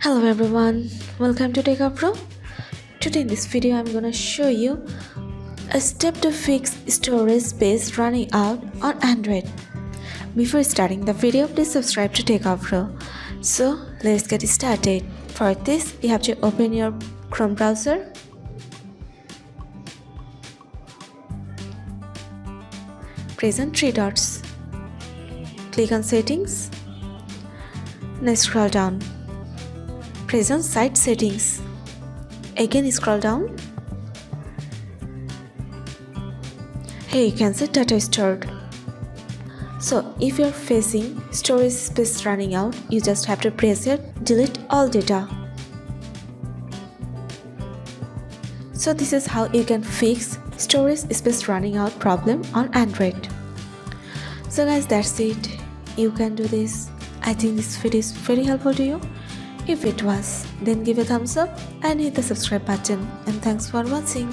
Hello everyone, welcome to Techavro. Today in this video I'm gonna show you a step to fix storage space running out on Android. Before starting the video, please subscribe to Techavro. So let's get started. For this, you have to open your Chrome browser. Press on three dots. Click on settings. Now scroll down. Press on site settings. Again scroll down. Here you can see data stored. So if you are facing storage space running out, you just have to press here delete all data. So this is how you can fix storage space running out problem on Android. So guys, that's it. You can do this. I think this video is very helpful to you. If it was, then give a thumbs up and hit the subscribe button, and thanks for watching.